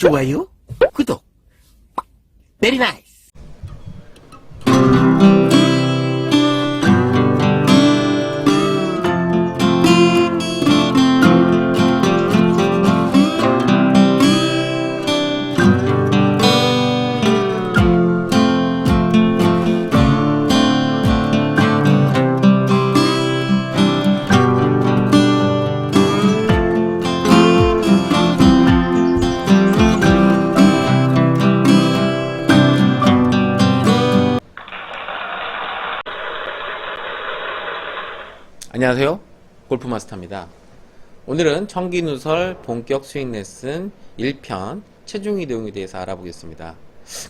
좋아요, 구독, 베리 나이스. 안녕하세요, 골프마스터입니다. 오늘은 청기누설 본격 스윙 레슨 1편 체중이동에 대해서 알아보겠습니다.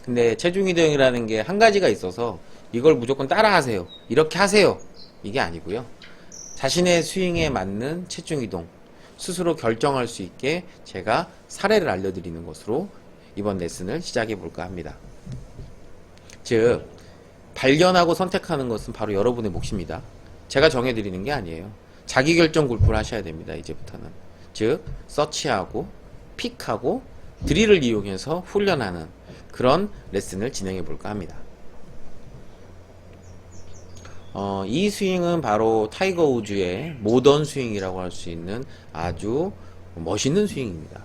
근데 체중이동이라는 게 한 가지가 있어서 이걸 무조건 따라 하세요, 이렇게 하세요, 이게 아니고요. 자신의 스윙에 맞는 체중이동 스스로 결정할 수 있게 제가 사례를 알려드리는 것으로 이번 레슨을 시작해 볼까 합니다. 즉, 발견하고 선택하는 것은 바로 여러분의 몫입니다. 제가 정해드리는 게 아니에요. 자기결정 골프를 하셔야 됩니다. 이제부터는. 즉, 서치하고 픽하고 드릴을 이용해서 훈련하는 그런 레슨을 진행해 볼까 합니다. 이 스윙은 바로 타이거 우즈의 모던 스윙이라고 할 수 있는 아주 멋있는 스윙입니다.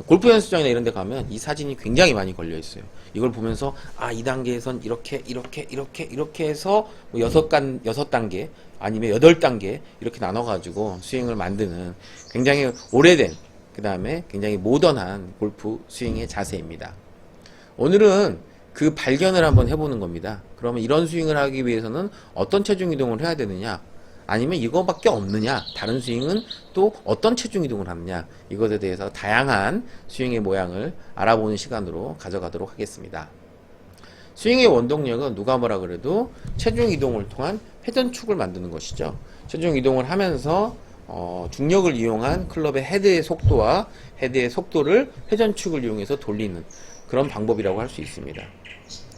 골프 연습장이나 이런 데 가면 이 사진이 굉장히 많이 걸려 있어요. 이걸 보면서 이 단계에선 이렇게 해서 뭐 6단계 아니면 8단계 이렇게 나눠 가지고 스윙을 만드는 굉장히 오래된, 그 다음에 굉장히 모던한 골프 스윙의 자세입니다. 오늘은 그 발견을 한번 해보는 겁니다. 그러면 이런 스윙을 하기 위해서는 어떤 체중 이동을 해야 되느냐, 아니면 이거밖에 없느냐, 다른 스윙은 또 어떤 체중 이동을 하느냐, 이것에 대해서 다양한 스윙의 모양을 알아보는 시간으로 가져가도록 하겠습니다. 스윙의 원동력은 누가 뭐라 그래도 체중 이동을 통한 회전축을 만드는 것이죠. 체중 이동을 하면서 중력을 이용한 클럽의 헤드의 속도와 헤드의 속도를 회전축을 이용해서 돌리는 그런 방법이라고 할 수 있습니다.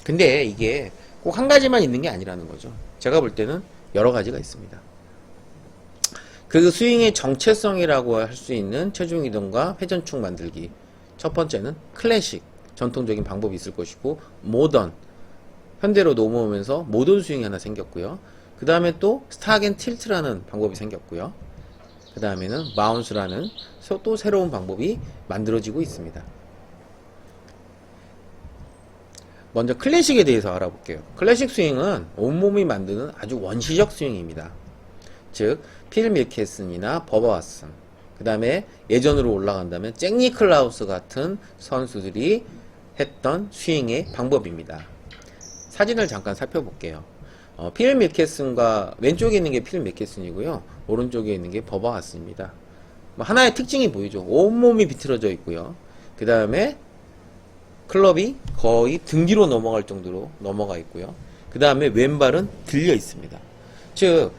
근데 이게 꼭 한 가지만 있는 게 아니라는 거죠. 제가 볼 때는 여러 가지가 있습니다. 그 스윙의 정체성이라고 할 수 있는 체중 이동과 회전축 만들기. 첫 번째는 클래식, 전통적인 방법이 있을 것이고, 모던, 현대로 넘어오면서 모던 스윙이 하나 생겼고요. 그 다음에 또 스탁 앤 틸트라는 방법이 생겼고요. 그 다음에는 바운스라는 또 새로운 방법이 만들어지고 있습니다. 먼저 클래식에 대해서 알아볼게요. 클래식 스윙은 온몸이 만드는 아주 원시적 스윙입니다. 즉, 필 밀케슨이나 버버 왓슨, 그 다음에 예전으로 올라간다면 잭 니클라우스 같은 선수들이 했던 스윙의 방법입니다. 사진을 잠깐 살펴볼게요. 필 밀케슨과 왼쪽에 있는 게 필 밀케슨이고요, 오른쪽에 있는 게 버버 왓슨입니다. 하나의 특징이 보이죠. 온몸이 비틀어져 있고요. 그 다음에 클럽이 거의 등 뒤로 넘어갈 정도로 넘어가 있고요. 그 다음에 왼발은 들려 있습니다. 즉,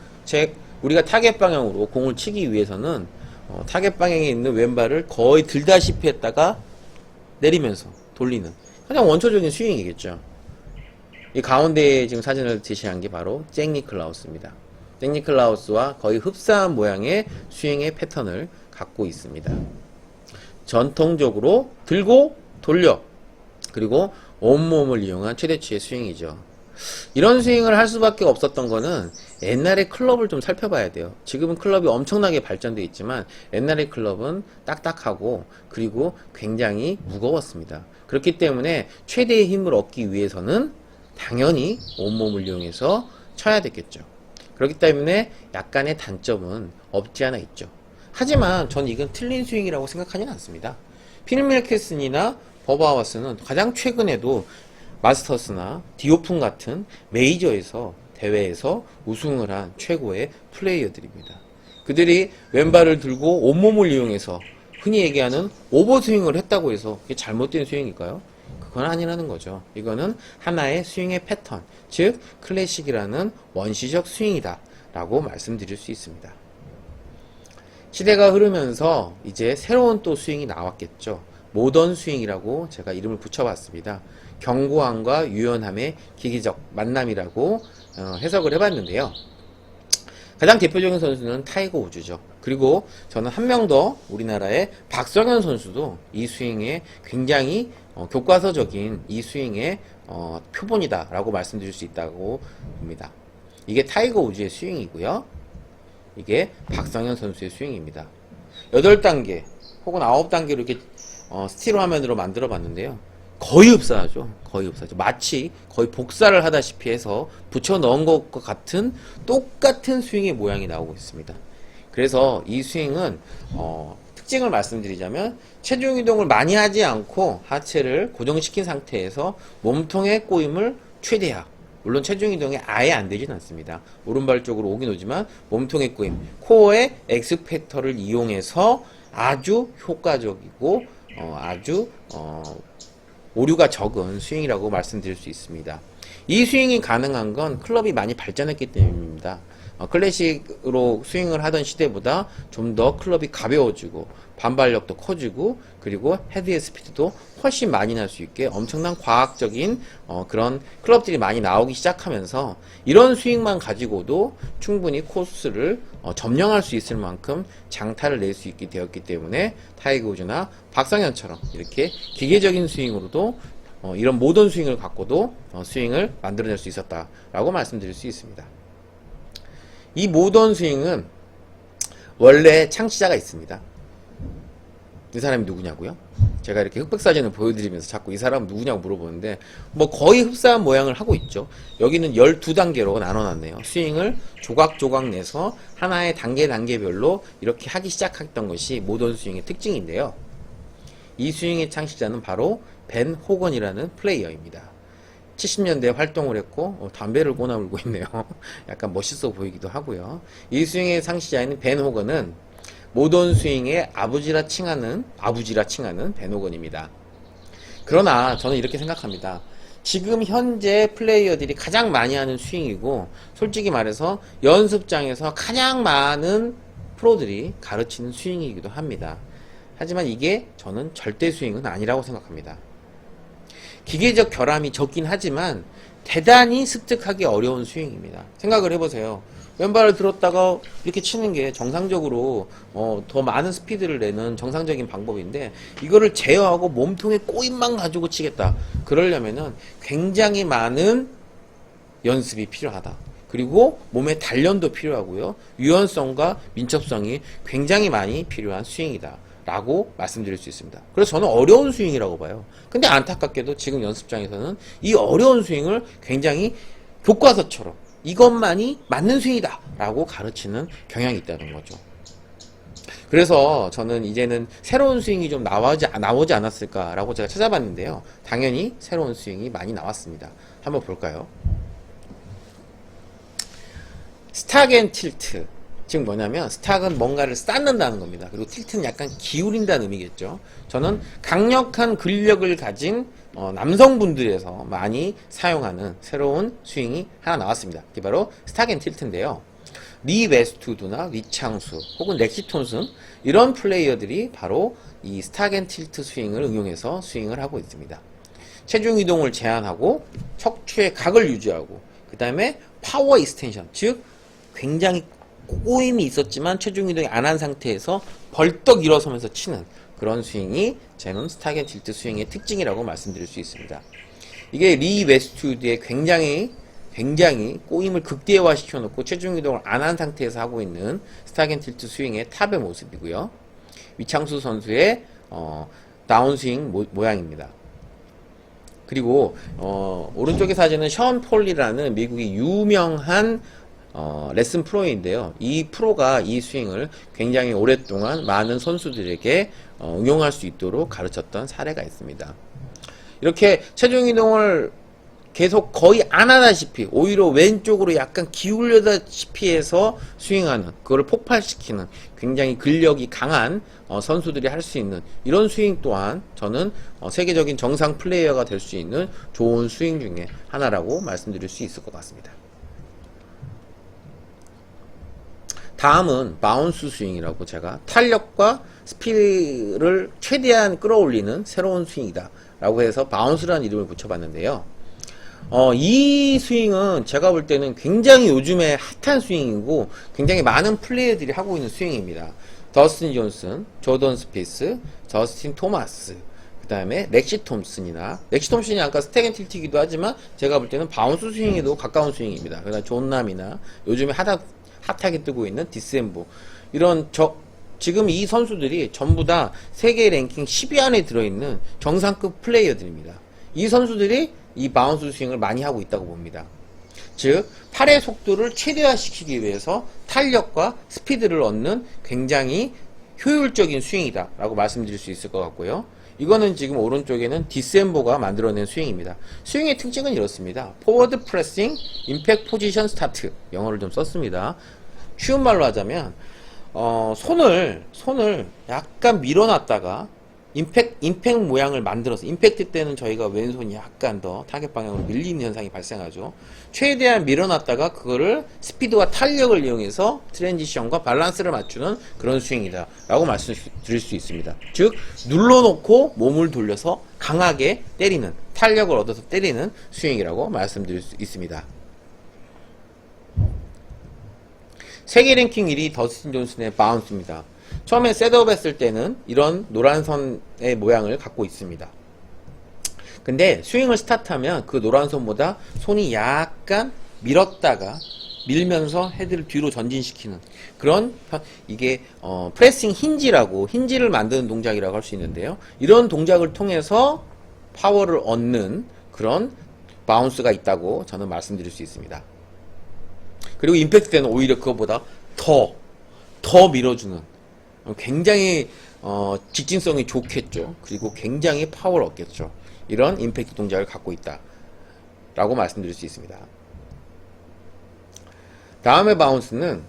우리가 타겟 방향으로 공을 치기 위해서는 타겟 방향에 있는 왼발을 거의 들다시피 했다가 내리면서 돌리는 가장 원초적인 스윙이겠죠. 이 가운데에 지금 사진을 제시한 게 바로 잭 니클라우스입니다. 잭 니클라우스와 거의 흡사한 모양의 스윙의 패턴을 갖고 있습니다. 전통적으로 들고 돌려, 그리고 온몸을 이용한 최대치의 스윙이죠. 이런 스윙을 할 수밖에 없었던 거는 옛날에 클럽을 좀 살펴봐야 돼요. 지금은 클럽이 엄청나게 발전되어 있지만 옛날의 클럽은 딱딱하고 그리고 굉장히 무거웠습니다. 그렇기 때문에 최대의 힘을 얻기 위해서는 당연히 온몸을 이용해서 쳐야 됐겠죠. 그렇기 때문에 약간의 단점은 없지 않아 있죠. 하지만 전 이건 틀린 스윙이라고 생각하지는 않습니다. 필 밀케슨이나 버버 왓슨은 가장 최근에도 마스터스나 디오픈 같은 메이저에서, 대회에서 우승을 한 최고의 플레이어들입니다. 그들이 왼발을 들고 온몸을 이용해서 흔히 얘기하는 오버스윙을 했다고 해서 그게 잘못된 스윙일까요? 그건 아니라는 거죠. 이거는 하나의 스윙의 패턴, 즉 클래식이라는 원시적 스윙이다 라고 말씀드릴 수 있습니다. 시대가 흐르면서 이제 새로운 또 스윙이 나왔겠죠. 모던 스윙이라고 제가 이름을 붙여봤습니다. 견고함과 유연함의 기기적 만남이라고 해석을 해봤는데요. 가장 대표적인 선수는 타이거 우즈죠. 그리고 저는 한 명 더 우리나라의 박성현 선수도 이 스윙에 굉장히 교과서적인 이 스윙의 표본이다라고 말씀드릴 수 있다고 봅니다. 이게 타이거 우즈의 스윙이고요. 이게 박성현 선수의 스윙입니다. 8단계 혹은 9단계로 이렇게 스티로 화면으로 만들어 봤는데요. 거의 흡사하죠. 거의 흡사하죠. 마치 거의 복사를 하다시피 해서 붙여 넣은 것과 같은 똑같은 스윙의 모양이 나오고 있습니다. 그래서 이 스윙은 특징을 말씀드리자면 체중 이동을 많이 하지 않고 하체를 고정시킨 상태에서 몸통의 꼬임을 최대화. 물론 체중 이동이 아예 안 되진 않습니다. 오른발 쪽으로 오긴 오지만 몸통의 꼬임, 코어의 엑스팩터를 이용해서 아주 효과적이고 아주 오류가 적은 스윙이라고 말씀드릴 수 있습니다. 이 스윙이 가능한 건 클럽이 많이 발전했기 때문입니다. 클래식으로 스윙을 하던 시대보다 좀 더 클럽이 가벼워지고 반발력도 커지고 그리고 헤드의 스피드도 훨씬 많이 날 수 있게 엄청난 과학적인 그런 클럽들이 많이 나오기 시작하면서 이런 스윙만 가지고도 충분히 코스를 점령할 수 있을 만큼 장타를 낼 수 있게 되었기 때문에 타이거 우즈나 박성현처럼 이렇게 기계적인 스윙으로도 이런 모던 스윙을 갖고도 스윙을 만들어낼 수 있었다라고 말씀드릴 수 있습니다. 이 모던 스윙은 원래 창시자가 있습니다. 이 사람이 누구냐고요? 제가 이렇게 흑백 사진을 보여드리면서 자꾸 이 사람은 누구냐고 물어보는데 뭐 거의 흡사한 모양을 하고 있죠. 여기는 12단계로 나눠놨네요. 스윙을 조각조각 내서 하나의 단계별로 이렇게 하기 시작했던 것이 모던 스윙의 특징인데요. 이 스윙의 창시자는 바로 벤 호건이라는 플레이어입니다. 70년대에 활동을 했고 담배를 꼬나물고 있네요. 약간 멋있어 보이기도 하고요. 이 스윙의 창시자인 벤 호건은 모던 스윙의 아버지라 칭하는 벤 호건입니다. 그러나 저는 이렇게 생각합니다. 지금 현재 플레이어들이 가장 많이 하는 스윙이고 솔직히 말해서 연습장에서 가장 많은 프로들이 가르치는 스윙이기도 합니다. 하지만 이게 저는 절대 스윙은 아니라고 생각합니다. 기계적 결함이 적긴 하지만 대단히 습득하기 어려운 스윙입니다. 생각을 해보세요. 왼발을 들었다가 이렇게 치는 게 정상적으로 더 많은 스피드를 내는 정상적인 방법인데 이거를 제어하고 몸통의 꼬임만 가지고 치겠다. 그러려면은 굉장히 많은 연습이 필요하다. 그리고 몸의 단련도 필요하고요. 유연성과 민첩성이 굉장히 많이 필요한 스윙이다. 라고 말씀드릴 수 있습니다. 그래서 저는 어려운 스윙이라고 봐요. 근데 안타깝게도 지금 연습장에서는 이 어려운 스윙을 굉장히 교과서처럼 이것만이 맞는 스윙이다 라고 가르치는 경향이 있다는 거죠. 그래서 저는 이제는 새로운 스윙이 좀 나오지 않았을까 라고 제가 찾아봤는데요. 당연히 새로운 스윙이 많이 나왔습니다. 한번 볼까요? 스탁 앤 틸트. 즉 뭐냐면 스탁은 뭔가를 쌓는다는 겁니다. 그리고 틸트는 약간 기울인다는 의미겠죠. 저는 강력한 근력을 가진 남성분들에서 많이 사용하는 새로운 스윙이 하나 나왔습니다. 이게 바로 스탁 앤 틸트인데요. 리 웨스트우드나 리창수 혹은 렉시 톤슨 이런 플레이어들이 바로 이 스탁 앤 틸트 스윙을 응용해서 스윙을 하고 있습니다. 체중 이동을 제한하고 척추의 각을 유지하고 그 다음에 파워 익스텐션 즉 굉장히 꼬임이 있었지만 체중 이동이 안 한 상태에서 벌떡 일어서면서 치는 그런 스윙이 저는 스탁 앤 틸트 스윙의 특징이라고 말씀드릴 수 있습니다. 이게 리 웨스트우드의 굉장히 꼬임을 극대화 시켜놓고 체중 이동을 안 한 상태에서 하고 있는 스탁 앤 틸트 스윙의 탑의 모습이고요. 위창수 선수의 다운스윙 모양입니다. 그리고 오른쪽의 사진은 션 폴리라는 미국의 유명한 레슨 프로인데요. 이 프로가 이 스윙을 굉장히 오랫동안 많은 선수들에게 응용할 수 있도록 가르쳤던 사례가 있습니다. 이렇게 체중 이동을 계속 거의 안 하다시피 오히려 왼쪽으로 약간 기울여다시피 해서 스윙하는 그거를 폭발시키는 굉장히 근력이 강한 선수들이 할 수 있는 이런 스윙 또한 저는 세계적인 정상 플레이어가 될 수 있는 좋은 스윙 중에 하나라고 말씀드릴 수 있을 것 같습니다. 다음은 바운스 스윙이라고 제가 탄력과 스피드를 최대한 끌어올리는 새로운 스윙이다 라고 해서 바운스라는 이름을 붙여봤는데요. 이 스윙은 제가 볼 때는 굉장히 요즘에 핫한 스윙이고 굉장히 많은 플레이어들이 하고 있는 스윙입니다. 더스틴 존슨, 조던 스피스, 저스틴 토마스, 그 다음에 렉시 톰슨이 아까 스택 앤 틸트이기도 하지만 제가 볼 때는 바운스 스윙에도 가까운 스윙입니다. 그다음 존남이나 요즘에 핫하게 뜨고 있는 디셈보, 이런 지금 이 선수들이 전부 다 세계 랭킹 10위 안에 들어있는 정상급 플레이어들입니다. 이 선수들이 이 바운스 스윙을 많이 하고 있다고 봅니다. 즉 팔의 속도를 최대화시키기 위해서 탄력과 스피드를 얻는 굉장히 효율적인 스윙이다 라고 말씀드릴 수 있을 것 같고요. 이거는 지금 오른쪽에는 디셈보가 만들어낸 스윙입니다. 스윙의 특징은 이렇습니다. 포워드 프레싱, 임팩트 포지션 스타트, 영어를 좀 썼습니다. 쉬운 말로 하자면 손을 약간 밀어놨다가 임팩트 모양을 만들어서, 임팩트 때는 저희가 왼손이 약간 더 타겟 방향으로 밀리는 현상이 발생하죠. 최대한 밀어놨다가 그거를 스피드와 탄력을 이용해서 트랜지션과 밸런스를 맞추는 그런 스윙이다 라고 말씀드릴 수 있습니다. 즉 눌러놓고 몸을 돌려서 강하게 때리는, 탄력을 얻어서 때리는 스윙이라고 말씀드릴 수 있습니다. 세계 랭킹 1위 더스틴 존슨의 바운스입니다. 처음에 셋업 했을 때는 이런 노란 선의 모양을 갖고 있습니다. 근데 스윙을 스타트하면 그 노란 선보다 손이 약간 밀면서 헤드를 뒤로 전진시키는 그런, 이게 프레싱 힌지를 만드는 동작이라고 할 수 있는데요. 이런 동작을 통해서 파워를 얻는 그런 바운스가 있다고 저는 말씀드릴 수 있습니다. 그리고 임팩트 때는 오히려 그것보다 더 밀어주는, 굉장히 직진성이 좋겠죠. 그리고 굉장히 파워를 얻겠죠. 이런 임팩트 동작을 갖고 있다 라고 말씀드릴 수 있습니다. 다음의 바운스는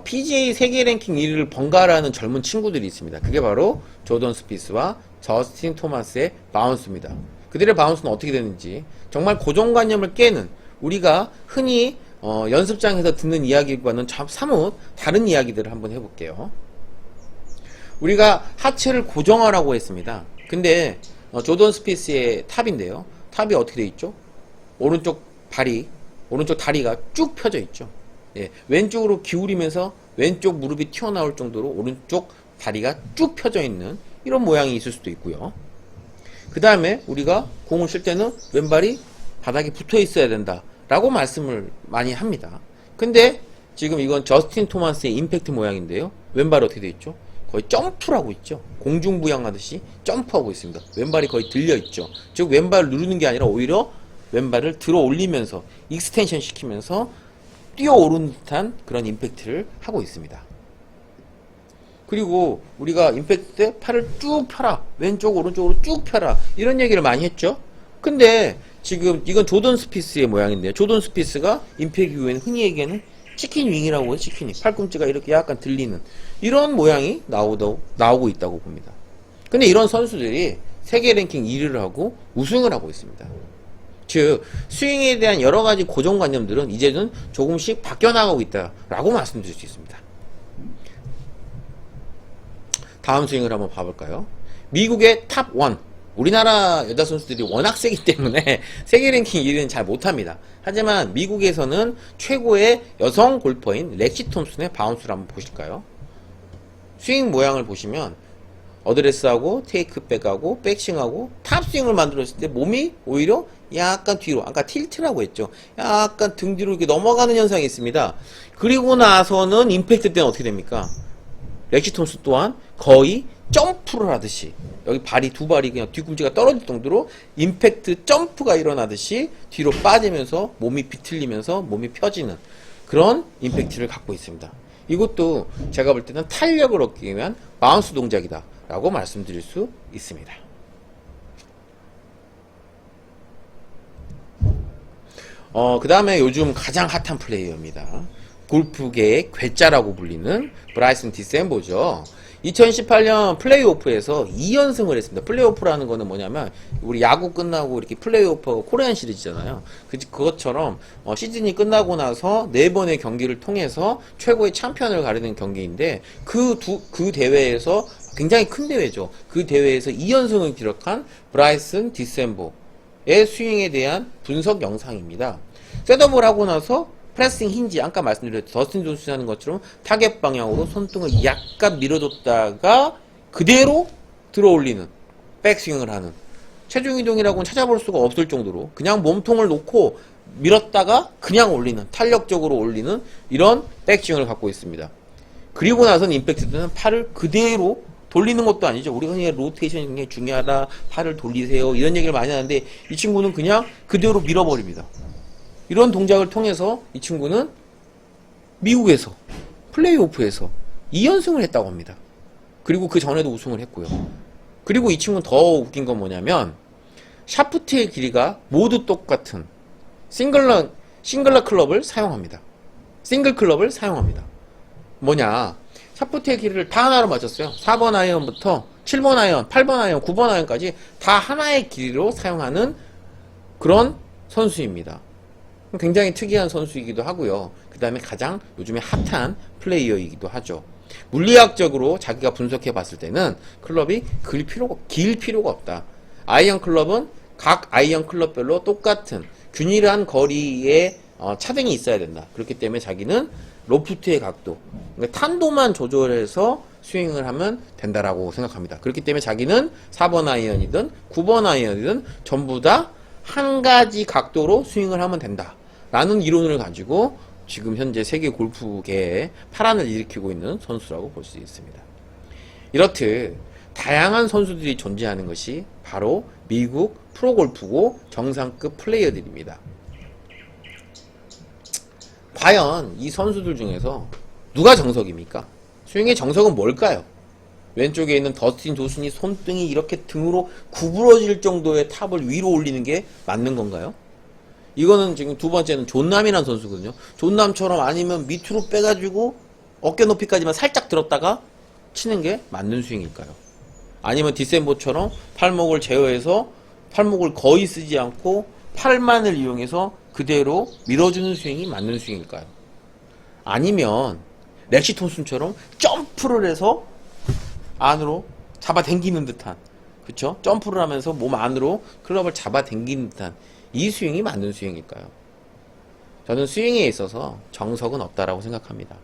PGA 세계 랭킹 1위를 번갈아하는 젊은 친구들이 있습니다. 그게 바로 조던 스피스와 저스틴 토마스의 바운스입니다. 그들의 바운스는 어떻게 되는지, 정말 고정관념을 깨는, 우리가 흔히 연습장에서 듣는 이야기과는 사뭇 다른 이야기들을 한번 해볼게요. 우리가 하체를 고정하라고 했습니다. 근데 조던 스피스의 탑인데요. 탑이 어떻게 되어 있죠? 오른쪽 다리가 쭉 펴져 있죠. 예, 왼쪽으로 기울이면서 왼쪽 무릎이 튀어나올 정도로 오른쪽 다리가 쭉 펴져 있는 이런 모양이 있을 수도 있고요. 그 다음에 우리가 공을 칠 때는 왼발이 바닥에 붙어 있어야 된다 라고 말씀을 많이 합니다. 근데 지금 이건 저스틴 토마스의 임팩트 모양인데요. 왼발이 어떻게 되어 있죠? 거의 점프를 하고 있죠. 공중부양하듯이 점프하고 있습니다. 왼발이 거의 들려 있죠. 즉 왼발을 누르는 게 아니라 오히려 왼발을 들어 올리면서 익스텐션 시키면서 뛰어오르는 듯한 그런 임팩트를 하고 있습니다. 그리고 우리가 임팩트 때 팔을 쭉 펴라, 왼쪽 오른쪽으로 쭉 펴라, 이런 얘기를 많이 했죠. 근데 지금 이건 조던 스피스의 모양인데요. 조던 스피스가 임팩트 이후에는 흔히 얘기하는 치킨 윙이라고 해요. 치킨이 팔꿈치가 이렇게 약간 들리는 이런 모양이 나오고 있다고 봅니다. 근데 이런 선수들이 세계 랭킹 1위를 하고 우승을 하고 있습니다. 즉 스윙에 대한 여러 가지 고정관념들은 이제는 조금씩 바뀌어나가고 있다라고 말씀드릴 수 있습니다. 다음 스윙을 한번 봐볼까요? 미국의 탑 1, 우리나라 여자 선수들이 워낙 세기 때문에 세계 랭킹 1위는 잘 못합니다. 하지만 미국에서는 최고의 여성 골퍼인 렉시 톰슨의 바운스를 한번 보실까요? 스윙 모양을 보시면 어드레스하고 테이크백하고 백싱하고 탑스윙을 만들었을 때 몸이 오히려 약간 뒤로, 아까 틸트라고 했죠. 약간 등 뒤로 이렇게 넘어가는 현상이 있습니다. 그리고 나서는 임팩트 때는 어떻게 됩니까? 렉시 톰슨 또한 거의 점프를 하듯이, 여기 두 발이 그냥 뒤꿈치가 떨어질 정도로 임팩트 점프가 일어나듯이 뒤로 빠지면서 몸이 비틀리면서 몸이 펴지는 그런 임팩트를 갖고 있습니다. 이것도 제가 볼 때는 탄력을 얻기 위한 바운스 동작이다 라고 말씀드릴 수 있습니다. 그 다음에 요즘 가장 핫한 플레이어입니다. 골프계의 괴짜라고 불리는 브라이슨 디셈보죠. 2018년 플레이오프에서 2연승을 했습니다. 플레이오프라는 거는 뭐냐면 우리 야구 끝나고 이렇게 플레이오프하고 코리안 시리즈잖아요. 그것처럼 시즌이 끝나고 나서 4번의 경기를 통해서 최고의 챔피언을 가리는 경기인데 그 대회에서 굉장히 큰 대회죠. 그 대회에서 2연승을 기록한 브라이슨 디셈보 스윙에 대한 분석 영상입니다. 셋업을 하고 나서 프레싱 힌지, 아까 말씀드렸죠. 더스틴 존슨이 하는 것처럼 타겟 방향으로 손등을 약간 밀어줬다가 그대로 들어 올리는 백스윙을 하는, 체중 이동이라고는 찾아볼 수가 없을 정도로 그냥 몸통을 놓고 밀었다가 그냥 올리는, 탄력적으로 올리는 이런 백스윙을 갖고 있습니다. 그리고 나서는 임팩트는 팔을 그대로 돌리는 것도 아니죠. 우리가 그냥 로테이션이 굉장히 중요하다, 팔을 돌리세요, 이런 얘기를 많이 하는데 이 친구는 그냥 그대로 밀어버립니다. 이런 동작을 통해서 이 친구는 미국에서 플레이오프에서 2연승을 했다고 합니다. 그리고 그 전에도 우승을 했고요. 그리고 이 친구는 더 웃긴 건 뭐냐면 샤프트의 길이가 모두 똑같은 싱글러 클럽을 사용합니다. 싱글 클럽을 사용합니다. 뭐냐, 샤프트의 길이를 다 하나로 맞췄어요. 4번 아이언부터 7번 아이언, 8번 아이언, 9번 아이언까지 다 하나의 길이로 사용하는 그런 선수입니다. 굉장히 특이한 선수이기도 하고요. 그 다음에 가장 요즘에 핫한 플레이어이기도 하죠. 물리학적으로 자기가 분석해 봤을 때는 클럽이 길 필요가 없다. 아이언 클럽은 각 아이언 클럽별로 똑같은 균일한 거리에 차등이 있어야 된다. 그렇기 때문에 자기는 로프트의 각도, 그러니까 탄도만 조절해서 스윙을 하면 된다라고 생각합니다. 그렇기 때문에 자기는 4번 아이언이든 9번 아이언이든 전부 다 한 가지 각도로 스윙을 하면 된다 라는 이론을 가지고 지금 현재 세계 골프계에 파란을 일으키고 있는 선수라고 볼 수 있습니다. 이렇듯 다양한 선수들이 존재하는 것이 바로 미국 프로골프고 정상급 플레이어들입니다. 과연 이 선수들 중에서 누가 정석입니까? 스윙의 정석은 뭘까요? 왼쪽에 있는 더스틴 존슨이 손등이 이렇게 등으로 구부러질 정도의 탑을 위로 올리는 게 맞는 건가요? 이거는 지금 두 번째는 존남이라는 선수거든요. 존남처럼 아니면 밑으로 빼가지고 어깨 높이까지만 살짝 들었다가 치는 게 맞는 스윙일까요? 아니면 디셈보처럼 팔목을 제어해서 팔목을 거의 쓰지 않고 팔만을 이용해서 그대로 밀어주는 스윙이 맞는 스윙일까요? 아니면 렉시 톰슨처럼 점프를 해서 안으로 잡아당기는 듯한, 그쵸? 점프를 하면서 몸 안으로 클럽을 잡아당기는 듯한 이 스윙이 맞는 스윙일까요? 저는 스윙에 있어서 정석은 없다라고 생각합니다.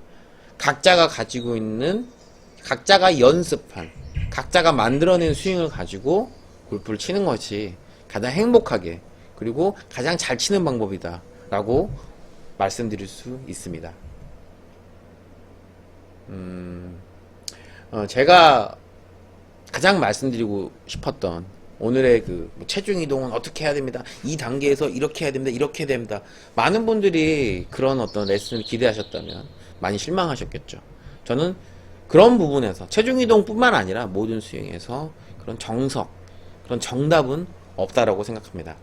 각자가 가지고 있는, 각자가 연습한, 각자가 만들어낸 스윙을 가지고 골프를 치는 것이 가장 행복하게 그리고 가장 잘 치는 방법이다 라고 말씀드릴 수 있습니다. 제가 가장 말씀드리고 싶었던 오늘의 그 체중 이동은 어떻게 해야 됩니다. 이 단계에서 이렇게 해야 됩니다. 이렇게 해야 됩니다. 많은 분들이 그런 어떤 레슨을 기대하셨다면 많이 실망하셨겠죠. 저는 그런 부분에서 체중 이동뿐만 아니라 모든 스윙에서 그런 정석, 그런 정답은 없다라고 생각합니다.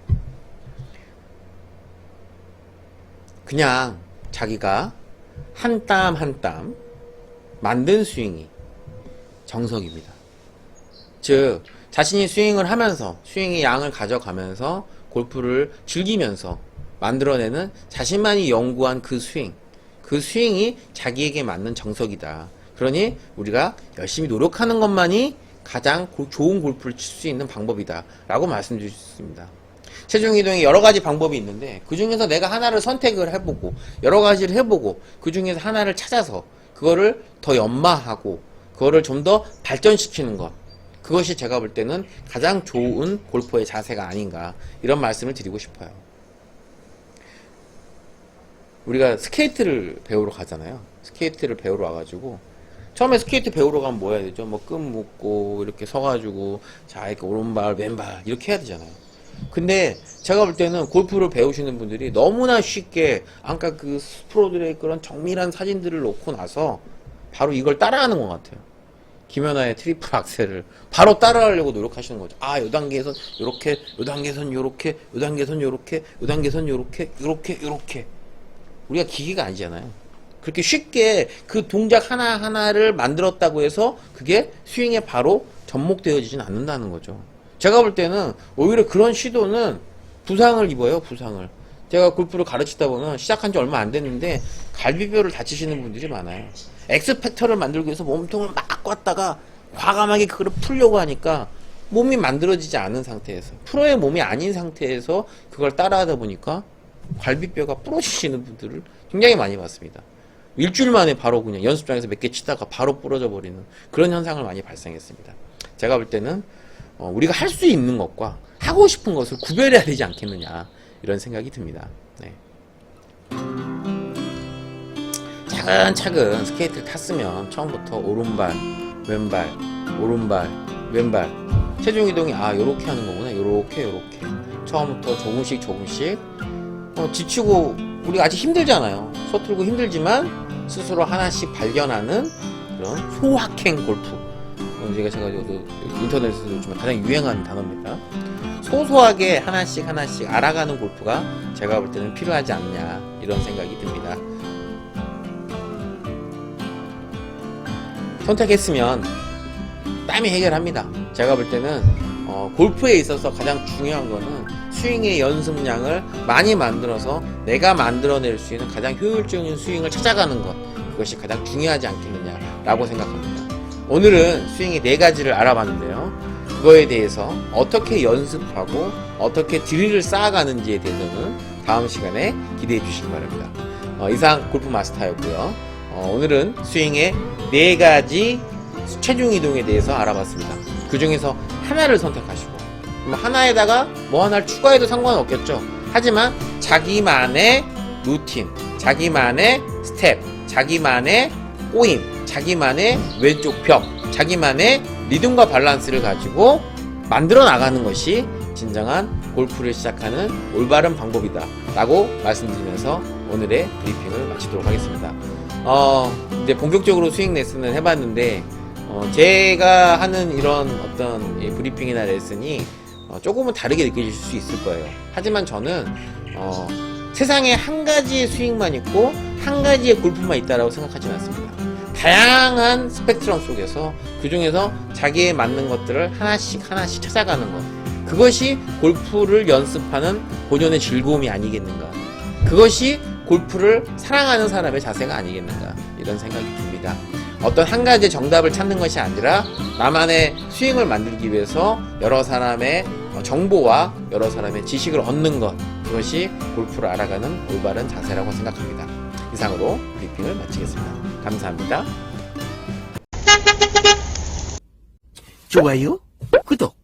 그냥 자기가 한 땀 한 땀 만든 스윙이 정석입니다. 즉 자신이 스윙을 하면서 스윙의 양을 가져가면서 골프를 즐기면서 만들어내는 자신만이 연구한 그 스윙이 자기에게 맞는 정석이다. 그러니 우리가 열심히 노력하는 것만이 가장 좋은 골프를 칠 수 있는 방법이다 라고 말씀드릴 수 있습니다. 체중 이동에 여러 가지 방법이 있는데 그 중에서 내가 하나를 선택을 해보고 여러 가지를 해보고 그 중에서 하나를 찾아서 그거를 더 연마하고 그거를 좀 더 발전시키는 것, 그것이 제가 볼 때는 가장 좋은 골퍼의 자세가 아닌가, 이런 말씀을 드리고 싶어요. 우리가 스케이트를 배우러 가잖아요. 스케이트를 배우러 와가지고 처음에 스케이트 배우러 가면 뭐 해야 되죠? 뭐 끈 묶고 이렇게 서가지고 자 이렇게 오른발 왼발 이렇게 해야 되잖아요. 근데 제가 볼 때는 골프를 배우시는 분들이 너무나 쉽게 아까 그 프로들의 그런 정밀한 사진들을 놓고 나서 바로 이걸 따라하는 것 같아요. 김연아의 트리플 악셀을 바로 따라하려고 노력하시는 거죠. 아, 요 단계에선 요렇게, 요 단계에선 요렇게, 요 단계에선 요렇게, 요 단계에선 요렇게, 요렇게. 우리가 기계가 아니잖아요. 그렇게 쉽게 그 동작 하나하나를 만들었다고 해서 그게 스윙에 바로 접목되어지진 않는다는 거죠. 제가 볼 때는 오히려 그런 시도는 부상을 입어요, 부상을. 제가 골프를 가르치다 보면 시작한 지 얼마 안 됐는데 갈비뼈를 다치시는 분들이 많아요. 엑스팩터를 만들기 위해서 몸통을 막 꿨다가 과감하게 그걸 풀려고 하니까 몸이 만들어지지 않은 상태에서, 프로의 몸이 아닌 상태에서 그걸 따라하다 보니까 갈비뼈가 부러지시는 분들을 굉장히 많이 봤습니다. 일주일 만에 바로 그냥 연습장에서 몇 개 치다가 바로 부러져 버리는 그런 현상을 많이 발생했습니다. 제가 볼 때는 우리가 할 수 있는 것과 하고 싶은 것을 구별해야 되지 않겠느냐, 이런 생각이 듭니다. 네. 차근차근 스케이트를 탔으면 처음부터 오른발, 왼발, 오른발, 왼발 체중 이동이 요렇게 하는 거구나, 요렇게 처음부터 조금씩 지치고, 우리가 아직 힘들잖아요. 서툴고 힘들지만 스스로 하나씩 발견하는 그런 소확행 골프. 제가 인터넷에서 요즘 가장 유행하는 단어입니다. 소소하게 하나씩 알아가는 골프가 제가 볼 때는 필요하지 않냐, 이런 생각이 듭니다. 선택했으면 땀이 해결합니다. 제가 볼 때는 골프에 있어서 가장 중요한 거는 스윙의 연습량을 많이 만들어서 내가 만들어낼 수 있는 가장 효율적인 스윙을 찾아가는 것, 그것이 가장 중요하지 않겠느냐 라고 생각합니다. 오늘은 스윙의 4가지를 알아봤는데요, 그거에 대해서 어떻게 연습하고 어떻게 드릴을 쌓아가는지에 대해서는 다음 시간에 기대해 주시기 바랍니다. 이상 골프 마스터였고요. 오늘은 스윙의 4가지 체중 이동에 대해서 알아봤습니다. 그 중에서 하나를 선택하시고, 하나에다가 뭐 하나를 추가해도 상관없겠죠. 하지만 자기만의 루틴, 자기만의 스텝, 자기만의 꼬임, 자기만의 왼쪽 벽, 자기만의 리듬과 밸런스를 가지고 만들어 나가는 것이 진정한 골프를 시작하는 올바른 방법이다 라고 말씀드리면서 오늘의 브리핑을 마치도록 하겠습니다. 이제 본격적으로 스윙 레슨을 해봤는데, 제가 하는 이런 어떤 브리핑이나 레슨이 조금은 다르게 느껴질 수 있을 거예요. 하지만 저는 세상에 한 가지의 스윙만 있고 한 가지의 골프만 있다라고 생각하지 않습니다. 다양한 스펙트럼 속에서 그 중에서 자기에 맞는 것들을 하나씩 찾아가는 것, 그것이 골프를 연습하는 본연의 즐거움이 아니겠는가, 그것이 골프를 사랑하는 사람의 자세가 아니겠는가, 이런 생각이 듭니다. 어떤 한 가지의 정답을 찾는 것이 아니라 나만의 스윙을 만들기 위해서 여러 사람의 정보와 여러 사람의 지식을 얻는 것, 그것이 골프를 알아가는 올바른 자세라고 생각합니다. 이상으로 브리핑을 마치겠습니다. 감사합니다. 좋아요, 구독,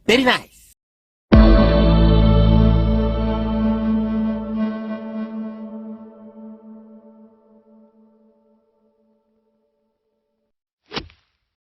very nice.